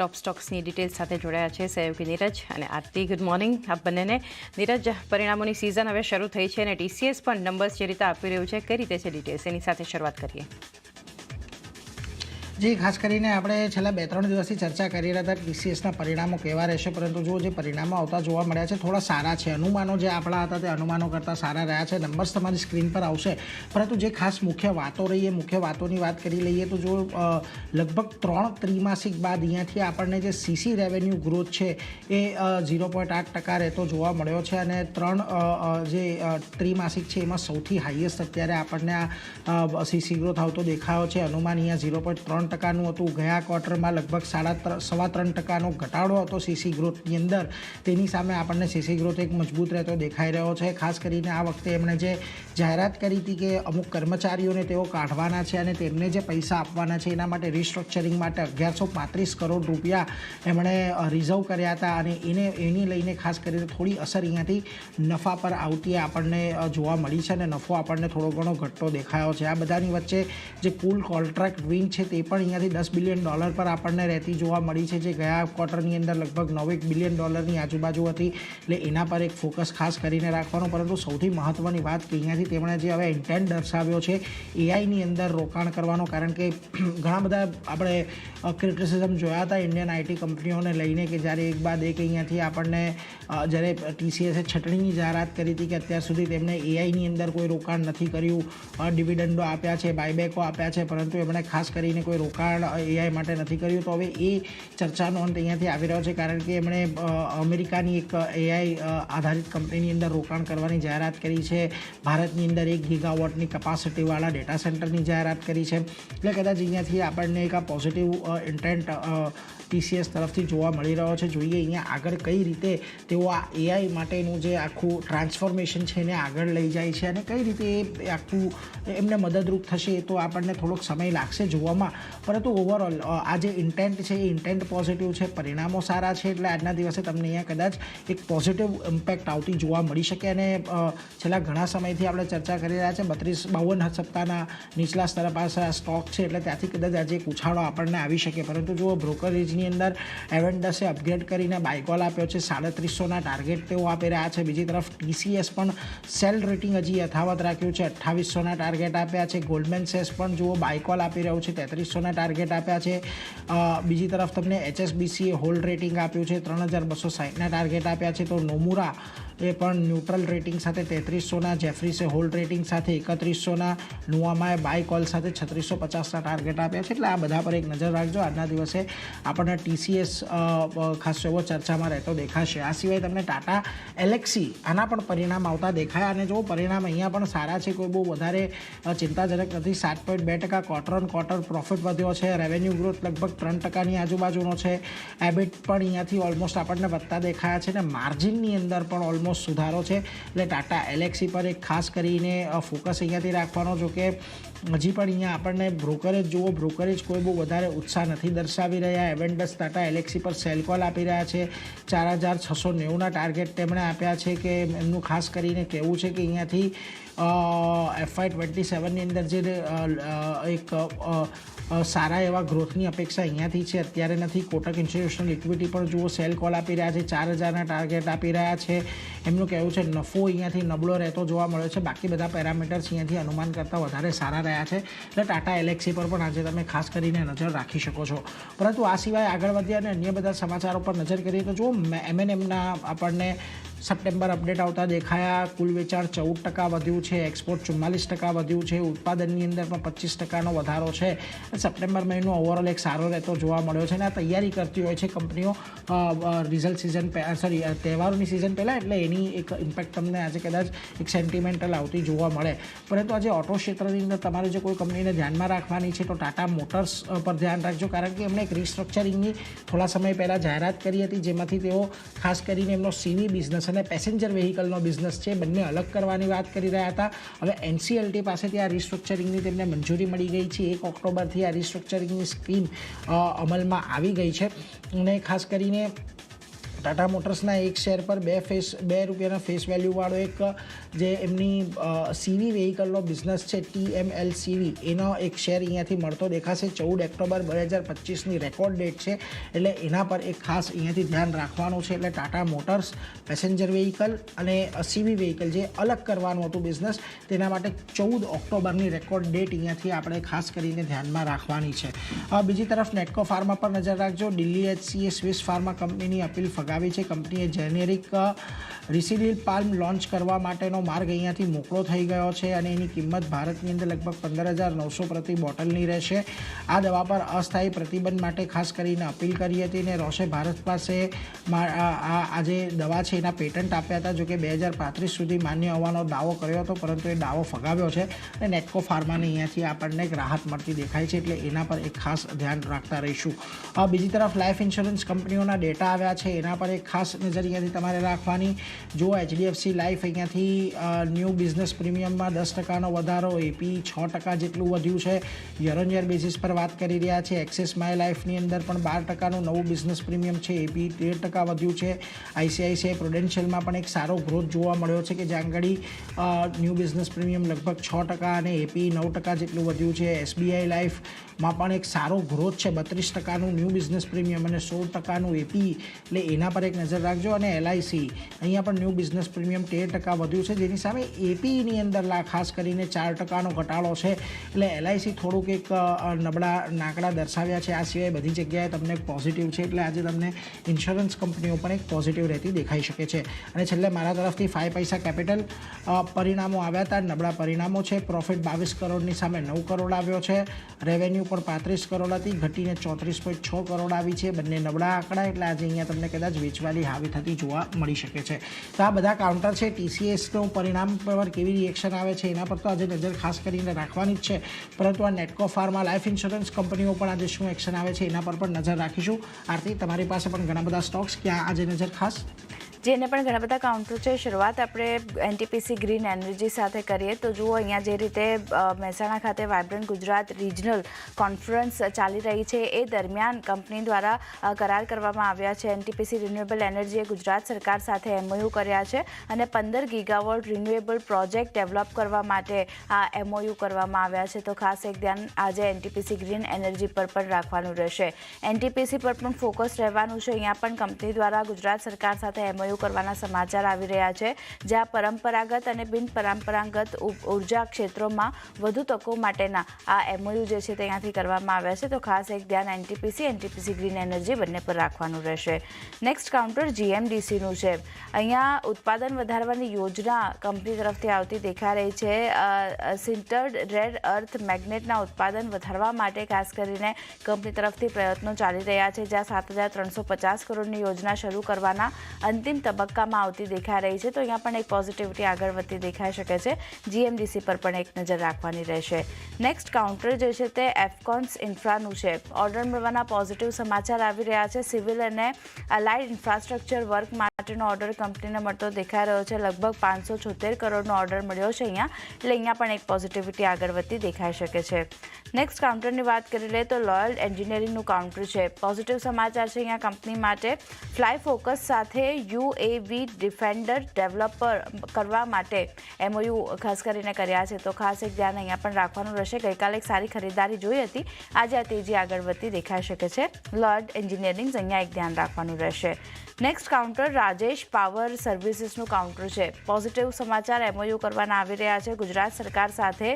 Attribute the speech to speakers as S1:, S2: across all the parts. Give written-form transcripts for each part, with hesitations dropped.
S1: ટોપ સ્ટોક્સની details સાથે જોડાયા છે સહયોગી નીરજ અને આરતી. ગુડ મોર્નિંગ આપ બંનેને. નીરજ, પરિણામોની સિઝન હવે શરૂ થઈ છે અને TCS પણ નંબર્સ જે રીતે આપી રહ્યું છે, કઈ રીતે છે ડિટેલ્સ, એની સાથે શરૂઆત કરીએ.
S2: જી, ખાસ કરીને આપણે છેલ્લા 2-3 દિવસથી ચર્ચા કરી રહ્યા હતા TCSના પરિણામો કેવા રહેશે, પરંતુ જો જે પરિણામો આવતા જોવા મળ્યા છે થોડા સારા છે. અનુમાનો જે આપણા હતા તે અનુમાનો કરતાં સારા રહ્યા છે. નંબર્સ તમારી સ્ક્રીન પર આવશે, પરંતુ જે ખાસ મુખ્ય વાતો રહી એ મુખ્ય વાતોની વાત કરી લઈએ તો જો લગભગ 3 ત્રિમાસિક બાદ અહીંયાથી આપણને જે CC રેવન્યુ ગ્રોથ છે એ 0.8% રહેતો જોવા મળ્યો છે અને 3 જે ત્રિમાસિક છે એમાં સૌથી હાઈએસ્ટ અત્યારે આપણને આ CC ગ્રોથ આવતો દેખાયો છે. અનુમાન અહીંયા 0.3% હતું. ગયા ક્વાર્ટરમાં લગભગ 3.25% ઘટાડો હતો CC ગ્રોથની અંદર. તેની સામે આપણને CC ગ્રોથ એક મજબૂત રહેતો દેખાઈ રહ્યો છે. ખાસ કરીને આ વખતે એમણે જે જાહેરાત કરી હતી કે અમુક કર્મચારીઓને તેઓ કાઢવાના છે અને તેમને જે પૈસા આપવાના છે એના માટે રિસ્ટ્રક્ચરિંગ માટે 1135 કરોડ રૂપિયા એમણે રિઝર્વ કર્યા હતા અને એની લઈને ખાસ કરીને થોડી અસર અહીંયાથી નફા પર આવતી આપણને જોવા મળી છે અને નફો આપણને થોડો ઘણો ઘટતો દેખાયો છે. આ બધાની વચ્ચે જે કુલ કોન્ટ્રાક્ટ વિન છે તે પણ અહીંયાથી $10 બિલિયન પર આપણને રહેતી જોવા મળી છે, જે ગયા ક્વાર્ટરની અંદર લગભગ $9 બિલિયનની આજુબાજુ હતી. એટલે એના પર એક ફોકસ ખાસ કરીને રાખવાનું. પરંતુ સૌથી મહત્ત્વની વાત કે અહીંયાથી તેમણે જે હવે ઇન્ટેન્ટ દર્શાવ્યો છે AIની અંદર રોકાણ કરવાનો, કારણ કે ઘણા બધા આપણે ક્રિટિસિઝમ જોયા હતા ઇન્ડિયન IT કંપનીઓને લઈને કે જ્યારે એક બાદ એક અહીંયાથી આપણને જ્યારે TCSએ છટણીની જાહેરાત કરી હતી કે અત્યાર સુધી તેમણે AIની અંદર કોઈ રોકાણ નથી કર્યું, ડિવિડન્ડો આપ્યા છે, બાયબેકો આપ્યા છે, પરંતુ એમણે ખાસ કરીને કોઈ રોકાણ AI માટે નથી કર્યું. તો હવે એ ચર્ચાનો અંત અહીંયાથી આવી રહ્યો છે, કારણ કે એમણે અમેરિકાની એક AI આધારિત કંપનીની અંદર રોકાણ કરવાની જાહેરાત કરી છે. ભારતની અંદર 1 ગીગાવોટની કેપેસિટીવાળા ડેટા સેન્ટરની જાહેરાત કરી છે. એટલે કદાચ અહીંયાથી આપણને એક આ પોઝિટિવ ઇન્ટેન્ટ TCS તરફથી જોવા મળી રહ્યો છે. જોઈએ અહીંયા આગળ કઈ રીતે તેઓ આ AI માટેનું જે આખું ટ્રાન્સફોર્મેશન છે એને આગળ લઈ જાય છે અને કઈ રીતે એ આખું એમને મદદરૂપ થશે એ તો આપણને થોડોક સમય લાગશે જોવામાં. પરંતુ ઓવરઓલ આ જે ઇન્ટેન્ટ છે એ ઇન્ટેન્ટ પોઝિટિવ છે, પરિણામો સારા છે, એટલે આજના દિવસે તમને અહીંયા કદાચ એક પોઝિટિવ ઇમ્પેક્ટ આવતી જોવા મળી શકે. અને છેલ્લા ઘણા સમયથી આપણે ચર્ચા કરી રહ્યા છે 52 સપ્તાહના નીચલા સ્તર પાસે આ સ્ટોક છે, એટલે ત્યાંથી કદાચ આજે એક ઉછાળો આપણને આવી શકે. પરંતુ જો બ્રોકરેજની અંદર એવેન્ડસે અપગ્રેડ કરીને બાયકોલ આપ્યો છે, 3700ના ટાર્ગેટ તેઓ આપી રહ્યા છે. બીજી તરફ TCS પણ સેલ રેટિંગ હજી યથાવત રાખ્યું છે, 2800ના ટાર્ગેટ આપ્યા છે. ગોલ્ડમેન સેસ પણ જુઓ બાયકોલ આપી રહ્યું છે, 3300ના ટાર્ગેટ આપ્યા છે. બીજી તરફ તમને HSBCએ હોલ્ડ રેટિંગ આપ્યું છે, 3260ના ટાર્ગેટ આપ્યા છે. તો નોમુરા એ પણ ન્યુટ્રલ રેટિંગ સાથે 3300ના, જેફરીસે હોલ્ડ રેટિંગ સાથે 3100ના, નુવામાએ બાય કોલ સાથે 3650ના ટાર્ગેટ આપ્યા છે. એટલે આ બધા પર એક નજર રાખજો. આજના દિવસે આપણને TCS ખાસ એવો ચર્ચામાં રહેતો દેખાશે. આ સિવાય તમને ટાટા એલેક્સી આના પણ પરિણામ આવતા દેખાયા અને જો પરિણામ અહીંયા પણ સારા છે, કોઈ બહુ વધારે ચિંતાજનક નથી. 7.2% ક્વાર્ટર ઓન ક્વાર્ટર પ્રોફિટ વધ્યો છે. રેવન્યુ ગ્રોથ લગભગ 3%ની આજુબાજુનો છે. EBIT પણ અહીંયાથી ઓલમોસ્ટ આપણને વધતા દેખાયા છે અને માર્જિનની અંદર પણ ઓલમોસ્ટ સુધારો છે. એટલે ટાટા એલેક્સી પર એક ખાસ કરીને ફોકસ અહીંયાથી રાખવાનો. જો કે હજી પણ અહીંયા આપણને બ્રોકરેજ જુઓ, બ્રોકરેજ કોઈ બહુ વધારે ઉત્સાહ નથી દર્શાવી રહ્યા. એવેન્ડસ ટાટા એલેક્સી પર સેલ કોલ આપી રહ્યા છે. 4690ના ટાર્ગેટ તેમણે આપ્યા છે કે એમનું ખાસ કરીને કહેવું છે કે અહીંયાથી FY27ની અંદર જે એક સારા એવા ગ્રોથની અપેક્ષા અહીંયાથી છે, અત્યારે નથી. કોટક ઇન્સ્ટિટ્યુશનલ ઇક્વિટી પણ જુઓ સેલ કોલ આપી રહ્યા છે, 4000ના ટાર્ગેટ આપી રહ્યા છે. એમનું કહેવું છે નફો અહીંયાથી નબળો રહેતો જોવા મળ્યો છે. બાકી બધા પેરામીટર્સ અહીંયાથી અનુમાન કરતાં વધારે સારા રહ્યા છે. એટલે ટાટા એલેક્સી પર પણ આજે તમે ખાસ કરીને નજર રાખી શકો છો. પરંતુ આ સિવાય આગળ વધ્યા અને અન્ય બધા સમાચારો પર નજર કરીએ તો જુઓ M&Mના આપણને સપ્ટેમ્બર અપડેટ આવતા દેખાયા. કુલ વેચાણ 14% વધ્યું છે, એક્સપોર્ટ 44% વધ્યું છે, ઉત્પાદનની અંદર પણ 25%નો વધારો છે. સપ્ટેમ્બર મહિનો ઓવરઓલ એક સારો રહેતો જોવા મળ્યો છે અને આ તૈયારી કરતી હોય છે કંપનીઓ રિઝલ્ટ સિઝન તહેવારોની સિઝન પહેલાં, એટલે એની એક ઇમ્પેક્ટ તમને આજે કદાચ એક સેન્ટિમેન્ટલ આવતી જોવા મળે. પરંતુ આજે ઓટો ક્ષેત્રની અંદર તમારે જો કોઈ કંપનીને ધ્યાનમાં રાખવાની છે તો ટાટા મોટર્સ પર ધ્યાન રાખજો, કારણ કે એમણે એક રિસ્ટ્રક્ચરિંગની થોડા સમય પહેલાં જાહેરાત કરી હતી, જેમાંથી તેઓ ખાસ કરીને એમનો CV બિઝનેસ અને પેસેન્જર વેહિકલનો બિઝનેસ છે બંને અલગ કરવાની વાત કરી રહ્યા હતા. હવે NCLT પાસેથી આ રિસ્ટ્રક્ચરિંગની તેમને મંજૂરી મળી ગઈ છે. 1 ઓક્ટોબરથી આ રિસ્ટ્રક્ચરિંગની સ્કીમ અમલમાં આવી ગઈ છે અને ખાસ કરીને ટાટા મોટર્સના એક શેર પર બે રૂપિયાના ફેસ વેલ્યુવાળો એક જે એમની સીવી વ્હીકલનો બિઝનેસ છે TML સીવી એનો એક શેર અહીંયાથી મળતો દેખાશે. 14 ઓક્ટોબર 2025ની રેકોર્ડ ડેટ છે એટલે એના પર એક ખાસ અહીંયાથી ધ્યાન રાખવાનું છે. એટલે ટાટા મોટર્સ પેસેન્જર વ્હીકલ અને સીવી વ્હીકલ જે અલગ કરવાનું હતું બિઝનેસ તેના માટે 14 ઓક્ટોબરની રેકોર્ડ ડેટ અહીંયાથી આપણે ખાસ કરીને ધ્યાનમાં રાખવાની છે. બીજી તરફ નેટકો ફાર્મા પર નજર રાખજો. દિલ્હી HCA સ્વિસ ફાર્મા કંપનીની અપીલ ફગાવી છે. કંપનીએ જેનેરિક રિસિલિલ પાલ્મ લોન્ચ કરવા માટેનો માર્ગ અહીંયાથી મોકળો થઈ ગયો છે અને એની કિંમત ભારતની અંદર લગભગ 15,900 પ્રતિ બોટલની રહેશે. આ દવા પર અસ્થાયી પ્રતિબંધ માટે ખાસ કરીને અપીલ કરી હતી અને રોશે ભારત પાસે આ જે દવા છે એના પેટન્ટ આપ્યા હતા. જોકે 2035 સુધી માન્ય હોવાનો દાવો કર્યો હતો પરંતુ એ દાવો ફગાવ્યો છે અને નેટકો ફાર્માને અહીંયાથી આપણને એક રાહત મળતી દેખાય છે એટલે એના પર એક ખાસ ધ્યાન રાખતા રહીશું. બીજી તરફ લાઈફ ઇન્સ્યોરન્સ કંપનીઓના ડેટા આવ્યા છે એના પર એક ખાસ નજર અહીંયાથી તમારે રાખવાની. જો HDFC લાઈફ અહીંયાથી ન્યૂ બિઝનેસ પ્રીમિયમમાં 10% વધારો, એપી 6% જેટલું વધ્યું છે યર ઓન યર બેઝિસ પર વાત કરી રહ્યા છે. એક્સિસ માય લાઈફની અંદર પણ 12%નું નવું બિઝનેસ પ્રીમિયમ છે, એપી 13% વધ્યું છે. ICICI પ્રુડેન્શિયલમાં પણ એક સારો ગ્રોથ જોવા મળ્યો છે કે જ્યાં આગળ ન્યૂ બિઝનેસ પ્રીમિયમ લગભગ 6% અને એપી 9% જેટલું વધ્યું છે. SBI લાઈફમાં પણ એક સારો ગ્રોથ છે, 32%નું ન્યૂ બિઝનેસ પ્રીમિયમ અને 16%નું એપી, એટલે એના પર એક નજર રાખજો. અને LIC અહીંયા પણ ન્યૂ બિઝનેસ પ્રીમિયમ 13% વધ્યું છે જેની સામે એપીની અંદર ખાસ કરીને 4%નો ઘટાડો છે એટલે LIC થોડુંક એક નબળા નાકડા દર્શાવ્યા છે. આ સિવાય બધી જગ્યાએ તમને પોઝિટિવ છે એટલે આજે તમને ઇન્સ્યોરન્સ કંપનીઓ પણ એક પોઝિટિવ રહેતી દેખાઈ શકે છે. અને છેલ્લે મારા તરફથી 5 પૈસા કેપિટલ પરિણામો આવ્યા હતા, નબળા પરિણામો છે. પ્રોફિટ 22 કરોડની સામે 9 કરોડ આવ્યો છે. રેવન્યુ પણ 35 કરોડ હતી, ઘટીને 34.6 કરોડ આવી છે. બંને નબળા આંકડા એટલે આજે અહીંયા તમને કદાચ વેચવાલી હાવી થતી જોવા મળી શકે છે. તો આ બધા કાઉન્ટર છે. TCSનું પરિણામ પર કેવી રિએક્શન આવે છે એના પર તો આજે નજર ખાસ કરીને રાખવાની જ છે પરંતુ આ નેટકો ફાર્મા લાઈફ ઇન્સ્યોરન્સ કંપનીઓ પણ આજે શું એક્શન આવે છે એના પર પણ નજર રાખીશું. આરતી, તમારી પાસે પણ ઘણા બધા સ્ટોક્સ, ક્યાં આજે નજર ખાસ?
S3: જેને પણ ઘણા બધા કાઉન્ટર છે. શરૂઆત આપણે NTPC ગ્રીન એનર્જી સાથે કરીએ તો જુઓ અહીંયા જે રીતે મહેસાણા ખાતે વાઇબ્રન્ટ ગુજરાત રિજનલ કોન્ફરન્સ ચાલી રહી છે એ દરમિયાન કંપની દ્વારા કરાર કરવામાં આવ્યા છે. NTPC રિન્યુએબલ એનર્જીએ ગુજરાત સરકાર સાથે MOU કર્યા છે અને 15 ગીગાવોટ રિન્યુએબલ પ્રોજેક્ટ ડેવલપ કરવા માટે આ MOU કરવામાં આવ્યા છે. તો ખાસ એક ધ્યાન આજે NTPC ગ્રીન એનર્જી પર પણ રાખવાનું રહેશે. NTPC પર પણ ફોકસ રહેવાનું છે. અહીંયા પણ કંપની દ્વારા ગુજરાત સરકાર સાથે MOU કરવાના સમાચાર આવી રહ્યા છે જ્યાં પરંપરાગત અને બિનપરંપરાગત ઉર્જા ક્ષેત્રોમાં વધુ તકો માટેના આ MOU જે છે ત્યાંથી કરવામાં આવ્યા છે. તો ખાસ એક ધ્યાન NTPC ગ્રીન એનર્જી બંને પર રાખવાનું રહેશે. નેક્સ્ટ કાઉન્ટર GMDCનું છે. અહીંયા ઉત્પાદન વધારવાની યોજના કંપની તરફથી આવતી દેખાઈ રહી છે. સિન્ટર્ડ રેર અર્થ મેગ્નેટના ઉત્પાદન વધારવા માટે ખાસ કરીને કંપની તરફથી પ્રયત્નો ચાલી રહ્યા છે જ્યાં 7,350 કરોડની યોજના શરૂ કરવાના અંતિમ તબક્કામાં આવતી દેખાઈ રહી છે. તો અહીંયા પણ એક પોઝિટિવિટી આગળ વધતી દેખાઈ શકે છે. GMDC પર પણ એક નજર રાખવાની રહેશે. નેક્સ્ટ કાઉન્ટર જે છે તે એફકોન્સ ઇન્ફ્રાનું છે. ઓર્ડર મળવાના પોઝિટિવ સમાચાર આવી રહ્યા છે. સિવિલ અને અલાઇડ ઇન્ફ્રાસ્ટ્રક્ચર વર્ક માટેનો ઓર્ડર કંપનીને મળતો દેખાઈ રહ્યો છે. લગભગ 576 કરોડનો ઓર્ડર મળ્યો છે અહીંયા, એટલે અહીંયા પણ એક પોઝિટિવિટી આગળ વધતી દેખાઈ શકે છે. નેક્સ્ટ કાઉન્ટરની વાત કરી લઈએ તો લોયલ એન્જિનિયરિંગનું કાઉન્ટર છે. પોઝિટિવ સમાચાર છે અહીંયા કંપની માટે. ફ્લાય ફોકસ સાથે UAV ડિફેન્ડર ડેવલપર કરવા માટે MOU ખાસ કરીને કર્યા છે. તો ખાસ એક ધ્યાન અહીંયા પણ રાખવાનું રહેશે. ગઈકાલે એક સારી ખરીદારી જોઈ હતી, આજે આ તેજી આગળ વધતી દેખાઈ શકે છે. લોયડ એન્જિનિયરિંગ અહીંયા એક ધ્યાન રાખવાનું રહેશે. નેક્સ્ટ કાઉન્ટર રાજેશ પાવર સર્વિસીસનું કાઉન્ટર છે. પોઝિટિવ સમાચાર MOU કરવાના આવી રહ્યા છે. ગુજરાત સરકાર સાથે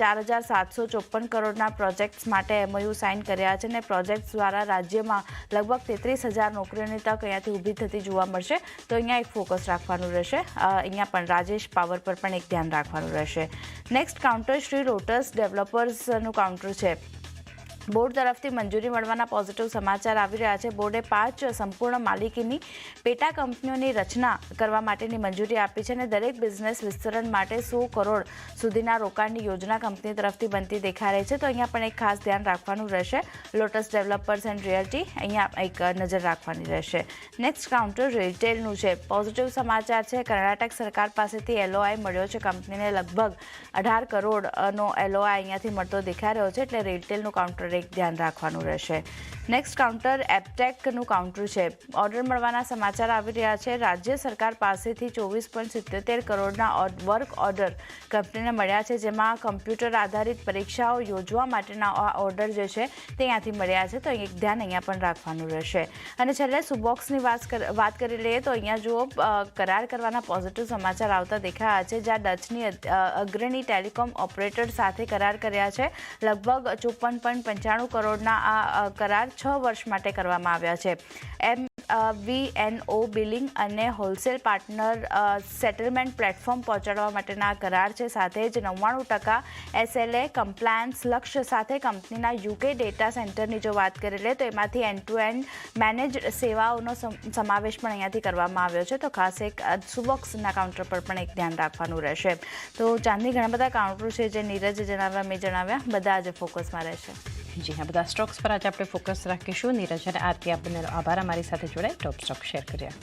S3: 4,754 કરોડના પ્રોજેક્ટ્સ માટે MOU સાઇન કર્યા છે અને પ્રોજેક્ટ્સ દ્વારા રાજ્યમાં લગભગ 33,000 નોકરીઓની તક અહીંયાથી ઊભી થતી જોવા મળશે. તો અહીંયા એક ફોકસ રાખવાનું રહેશે. અહીંયા પણ રાજેશ પાવર પર પણ એક ધ્યાન રાખવાનું રહેશે. નેક્સ્ટ કાઉન્ટર શ્રી લોટસ ડેવલપર્સનું કાઉન્ટર છે. બોર્ડ તરફથી મંજૂરી મળવાના પોઝિટિવ સમાચાર આવી રહ્યા છે. બોર્ડે 5 સંપૂર્ણ માલિકીની પેટા કંપનીઓની રચના કરવા માટેની મંજૂરી આપી છે અને દરેક બિઝનેસ વિસ્તરણ માટે 100 કરોડ સુધીના રોકાણની યોજના કંપની તરફથી બનતી દેખાઈ રહી છે. તો અહીંયા પણ એક ખાસ ધ્યાન રાખવાનું રહેશે. લોટસ ડેવલપર્સ એન્ડ રિયલ્ટી અહીંયા એક નજર રાખવાની રહેશે. નેક્સ્ટ કાઉન્ટર રિટેલનું છે. પોઝિટિવ સમાચાર છે. કર્ણાટક સરકાર પાસેથી LOI મળ્યો છે. કંપનીને લગભગ 18 કરોડનો LOI અહીંયાથી મળતો દેખાઈ રહ્યો છે એટલે રિટેલનું કાઉન્ટર એક ધ્યાન રાખવાનું રહેશે. નેક્સ્ટ કાઉન્ટર એપટેકનું કાઉન્ટર છે. ઓર્ડર મળવાના સમાચાર આવી રહ્યા છે. રાજ્ય સરકાર પાસેથી 24.77 કરોડના વર્ક ઓર્ડર કંપનીને મળ્યા છે, જેમાં કમ્પ્યુટર આધારિત પરીક્ષાઓ યોજવા માટેના ઓર્ડર જે છે તે અહીંયાથી મળ્યા છે. તો એક ધ્યાન અહીંયા પણ રાખવાનું રહેશે. અને છેલ્લે સુબોક્સની વાત કરી લઈએ તો અહીંયા જુઓ કરાર કરવાના પોઝિટિવ સમાચાર આવતા દેખાયા છે, જ્યાં ડચની અગ્રણી ટેલિકોમ ઓપરેટર સાથે કરાર કર્યા છે. લગભગ 54.95 કરોડના આ કરાર 6 વર્ષ માટે કરવામાં આવ્યા છે. MVNO બિલિંગ અને હોલસેલ પાર્ટનર સેટલમેન્ટ પ્લેટફોર્મ પહોંચાડવા માટેના કરાર છે. સાથે જ 99% SLA કમ્પ્લાયન્સ લક્ષ્ય સાથે કંપનીના UK ડેટા સેન્ટરની જો વાત કરી લે તો એમાંથી એન્ડ ટુ એન્ડ મેનેજડ સેવાઓનો સમાવેશ પણ અહીંયાથી કરવામાં આવ્યો છે. તો ખાસ એક સુબોક્સના કાઉન્ટર પર પણ એક ધ્યાન રાખવાનું રહેશે. તો ચાંદની ઘણા બધા કાઉન્ટર છે જે નીરજે જણાવ્યા, મેં જણાવ્યા, બધા આજે ફોકસમાં રહેશે.
S1: જી હા, બધા સ્ટોક્સ પર આજે આપણે ફોકસ રાખીશું. નીરજ અને આરતી, આપ બંનેનો આભાર અમારી સાથે જોડાઈ ટોપ સ્ટોક શેર કર્યા.